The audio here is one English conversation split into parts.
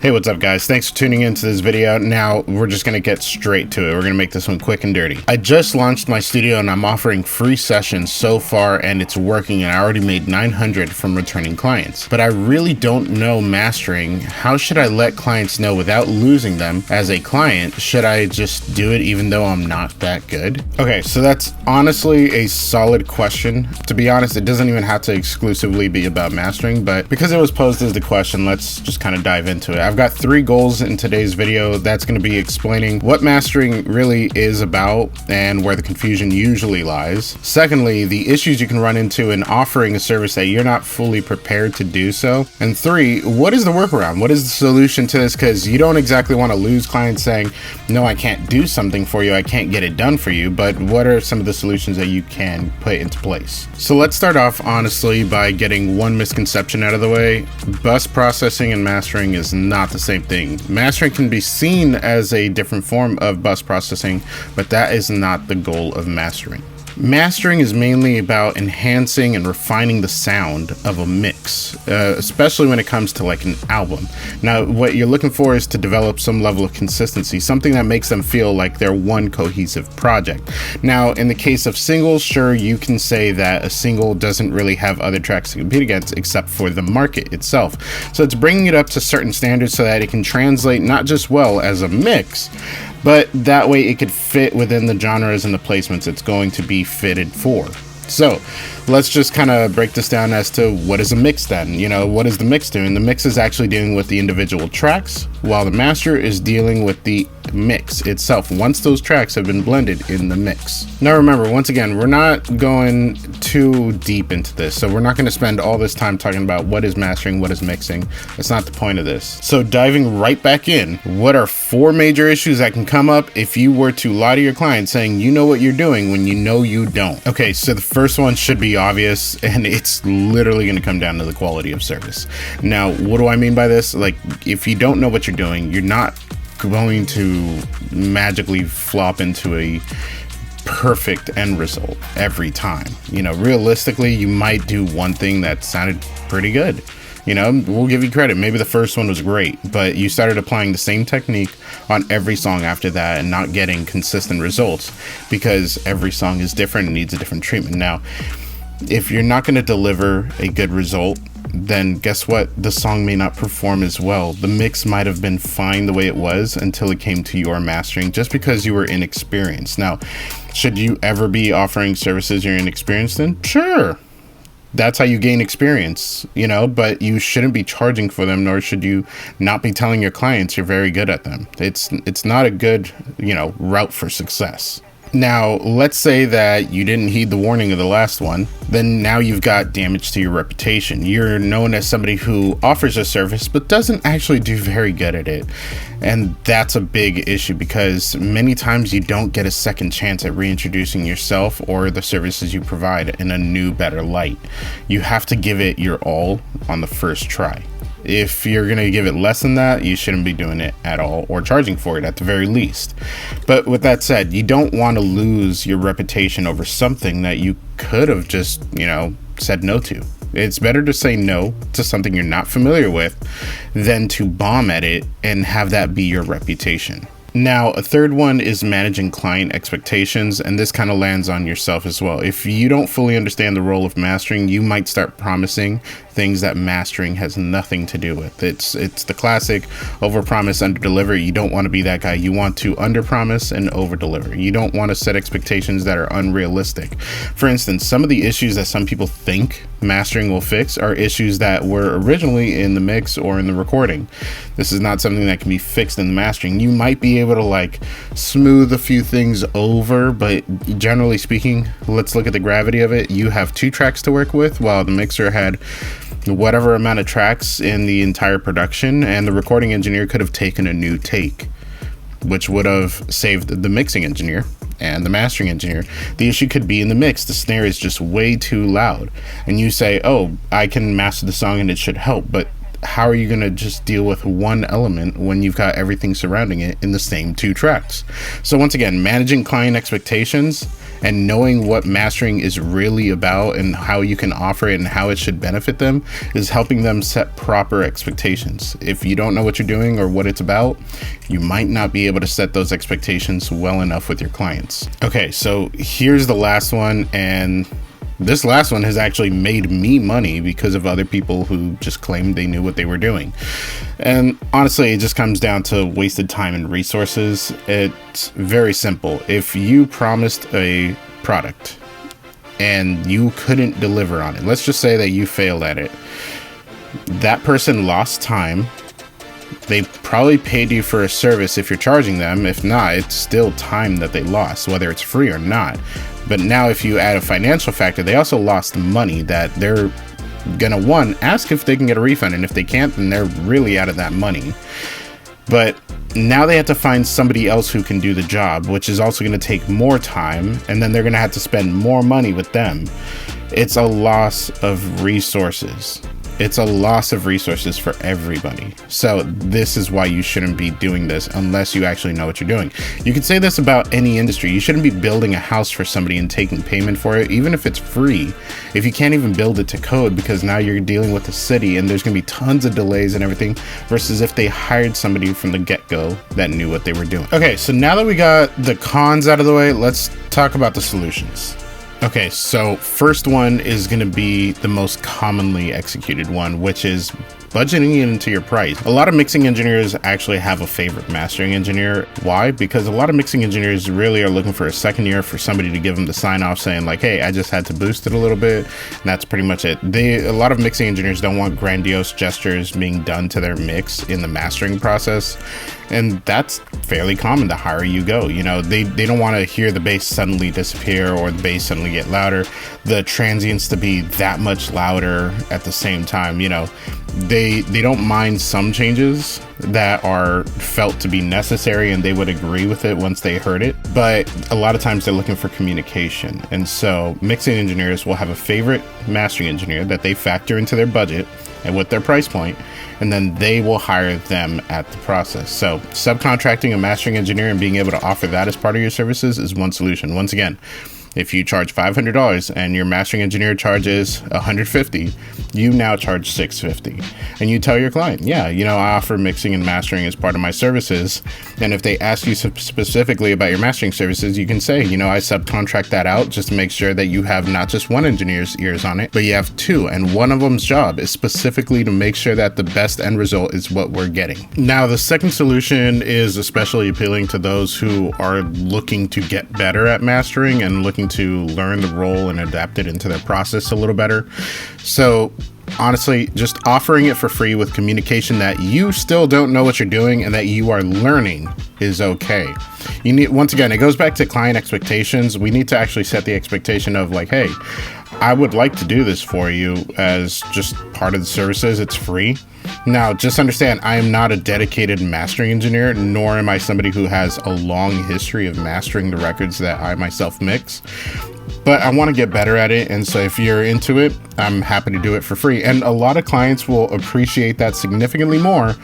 Hey, what's up guys? Thanks for tuning into this video. Now, we're just gonna get straight to it. We're gonna make this one quick and dirty. I just launched my studio and I'm offering free sessions so far and it's working, and I already made 900 from returning clients. But I really don't know mastering. How should I let clients know without losing them as a client? Should I just do it even though I'm not that good? Okay, so that's honestly a solid question. To be honest, it doesn't even have to exclusively be about mastering, but because it was posed as the question, let's just kind of dive into it. I've got 3 goals in today's video. That's going to be explaining what mastering really is about and where the confusion usually lies. Secondly, the issues you can run into in offering a service that you're not fully prepared to do so. And 3, what is the workaround? What is the solution to this? Because you don't exactly want to lose clients saying, no, I can't do something for you, I can't get it done for you, but what are some of the solutions that you can put into place? So let's start off honestly by getting one misconception out of the way. Bus processing and mastering is not the same thing. Mastering can be seen as a different form of bus processing, but that is not the goal of mastering. Mastering is mainly about enhancing and refining the sound of a mix, especially when it comes to like an album. Now, what you're looking for is to develop some level of consistency, something that makes them feel like they're one cohesive project. Now, in the case of singles, sure, you can say that a single doesn't really have other tracks to compete against except for the market itself. So it's bringing it up to certain standards so that it can translate not just well as a mix, but that way it could fit within the genres and the placements it's going to be fitted for. So let's just kind of break this down as to what is a mix then. You know, what is the mix doing? The mix is actually dealing with the individual tracks, while the master is dealing with the mix itself once those tracks have been blended in the mix. Now remember, once again, we're not going too deep into this, so we're not going to spend all this time talking about what is mastering, what is mixing. That's not the point of this. So diving right back in, what are 4 major issues that can come up if you were to lie to your client saying you know what you're doing when you know you don't? Okay, so the first one should be obvious, and it's literally going to come down to the quality of service. Now, what do I mean by this? Like, if you don't know what you're doing, you're not going to magically flop into a perfect end result every time. You know, realistically, you might do one thing that sounded pretty good. You know, we'll give you credit. Maybe the first one was great, but you started applying the same technique on every song after that and not getting consistent results because every song is different and needs a different treatment. Now, if you're not going to deliver a good result, then guess what? The song may not perform as well. The mix might have been fine the way it was until it came to your mastering, just because you were inexperienced. Now, should you ever be offering services you're inexperienced in? Sure. That's how you gain experience, you know, but you shouldn't be charging for them, nor should you not be telling your clients you're very good at them. It's not a good, you know, route for success. Now, let's say that you didn't heed the warning of the last one, then now you've got damage to your reputation. You're known as somebody who offers a service but doesn't actually do very good at it. And that's a big issue because many times you don't get a second chance at reintroducing yourself or the services you provide in a new, better light. You have to give it your all on the first try. If you're going to give it less than that, you shouldn't be doing it at all or charging for it at the very least. But with that said, you don't want to lose your reputation over something that you could have just, you know, said no to. It's better to say no to something you're not familiar with than to bomb at it and have that be your reputation. Now, a third one is managing client expectations, and this kind of lands on yourself as well. If you don't fully understand the role of mastering, you might start promising things that mastering has nothing to do with. It's the classic overpromise, underdeliver. You don't want to be that guy. You want to underpromise and overdeliver. You don't want to set expectations that are unrealistic. For instance, some of the issues that some people think mastering will fix are issues that were originally in the mix or in the recording. This is not something that can be fixed in the mastering. You might be able to like smooth a few things over, but generally speaking, let's look at the gravity of it. You have 2 tracks to work with, while the mixer had whatever amount of tracks in the entire production, and the recording engineer could have taken a new take, which would have saved the mixing engineer and the mastering engineer. The issue could be in the mix. The snare is just way too loud, and you say, oh, I can master the song and it should help, but how are you going to just deal with one element when you've got everything surrounding it in the same 2 tracks? So once again, managing client expectations and knowing what mastering is really about and how you can offer it and how it should benefit them is helping them set proper expectations. If you don't know what you're doing or what it's about, you might not be able to set those expectations well enough with your clients. Okay, so here's the last one, and this last one has actually made me money because of other people who just claimed they knew what they were doing. And honestly, it just comes down to wasted time and resources. It's very simple. If you promised a product and you couldn't deliver on it, let's just say that you failed at it, that person lost time. They probably paid you for a service if you're charging them. If not, it's still time that they lost, whether it's free or not. But now if you add a financial factor, they also lost money that they're gonna, one, ask if they can get a refund, and if they can't, then they're really out of that money. But now they have to find somebody else who can do the job, which is also going to take more time, and then they're going to have to spend more money with them. It's a loss of resources. It's a loss of resources for everybody. So this is why you shouldn't be doing this unless you actually know what you're doing. You could say this about any industry. You shouldn't be building a house for somebody and taking payment for it, even if it's free, if you can't even build it to code, because now you're dealing with the city and there's going to be tons of delays and everything, versus if they hired somebody from the get-go that knew what they were doing. Okay, so now that we got the cons out of the way, let's talk about the solutions. Okay, so first one is going to be the most commonly executed one, which is budgeting it into your price. A lot of mixing engineers actually have a favorite mastering engineer. Why? Because a lot of mixing engineers really are looking for a second year for somebody to give them the sign off saying like, hey, I just had to boost it a little bit, and that's pretty much it. A lot of mixing engineers don't want grandiose gestures being done to their mix in the mastering process. And that's fairly common the higher you go. You know, they don't want to hear the bass suddenly disappear or the bass suddenly get louder, the transients to be that much louder at the same time. You know, they don't mind some changes that are felt to be necessary, and they would agree with it once they heard it. But a lot of times they're looking for communication. And so mixing engineers will have a favorite mastering engineer that they factor into their budget and with their price point, and then they will hire them at the process. So subcontracting a mastering engineer and being able to offer that as part of your services is one solution. Once again, if you charge $500 and your mastering engineer charges $150, you now charge $650. And you tell your client, yeah, you know, I offer mixing and mastering as part of my services. And if they ask you specifically about your mastering services, you can say, you know, I subcontract that out just to make sure that you have not just one engineer's ears on it, but you have two. And one of them's job is specifically to make sure that the best end result is what we're getting. Now, the second solution is especially appealing to those who are looking to get better at mastering and looking to learn the role and adapt it into their process a little better. So honestly, just offering it for free with communication that you still don't know what you're doing and that you are learning is okay. You need, once again, it goes back to client expectations. We need to actually set the expectation of like, hey, I would like to do this for you as just part of the services. It's free. Now, just understand, I am not a dedicated mastering engineer, nor am I somebody who has a long history of mastering the records that I myself mix. But I want to get better at it, and so if you're into it, I'm happy to do it for free. And a lot of clients will appreciate that significantly more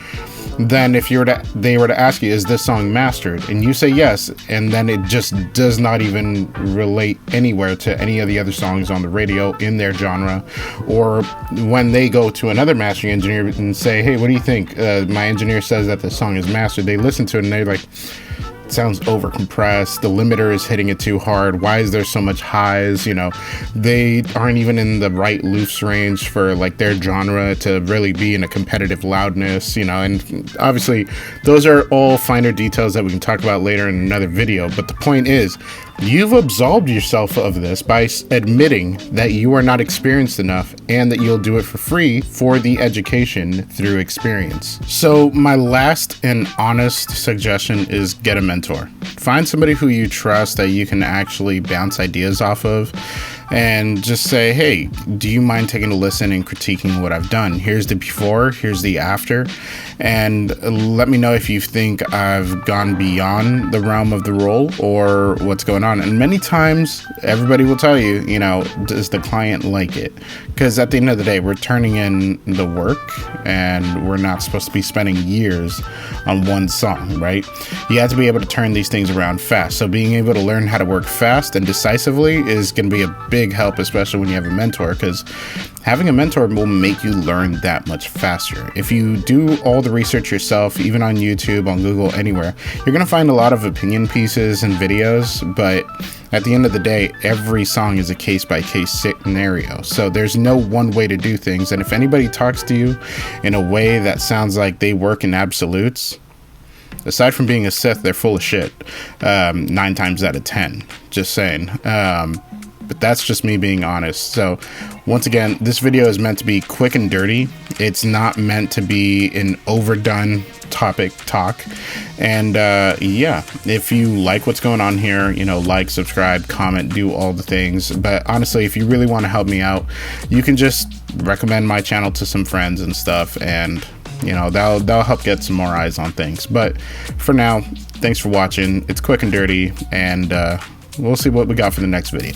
than if they were to ask you, is this song mastered? And you say yes, and then it just does not even relate anywhere to any of the other songs on the radio in their genre. Or when they go to another mastering engineer and say, hey, what do you think? My engineer says that the song is mastered. They listen to it and they're like, it sounds over compressed, the limiter is hitting it too hard, why is there so much highs? You know, they aren't even in the right loose range for like their genre to really be in a competitive loudness, you know. And obviously those are all finer details that we can talk about later in another video, but the point is, you've absolved yourself of this by admitting that you are not experienced enough and that you'll do it for free for the education through experience. So my last and honest suggestion is get a mentor. Find somebody who you trust that you can actually bounce ideas off of, and just say, hey, do you mind taking a listen and critiquing what I've done? Here's the before, here's the after. and let me know if you think I've gone beyond the realm of the role or what's going on. And many times everybody will tell you, you know, does the client like it? Because at the end of the day, we're turning in the work and we're not supposed to be spending years on one song, right? You have to be able to turn these things around fast. So being able to learn how to work fast and decisively is going to be a big help, especially when you have a mentor, because having a mentor will make you learn that much faster. If you do all the research yourself, even on YouTube, on Google, anywhere, you're going to find a lot of opinion pieces and videos, but at the end of the day, every song is a case-by-case scenario. So there's no one way to do things. And if anybody talks to you in a way that sounds like they work in absolutes, aside from being a Sith, they're full of shit. 9 times out of 10. Just saying. But that's just me being honest. So once again, this video is meant to be quick and dirty. It's not meant to be an overdone topic talk. And yeah, if you like what's going on here, you know, like, subscribe, comment, do all the things. But honestly, if you really want to help me out, you can just recommend my channel to some friends and stuff, and you know, that'll help get some more eyes on things. But for now, thanks for watching. It's quick and dirty, and we'll see what we got for the next video.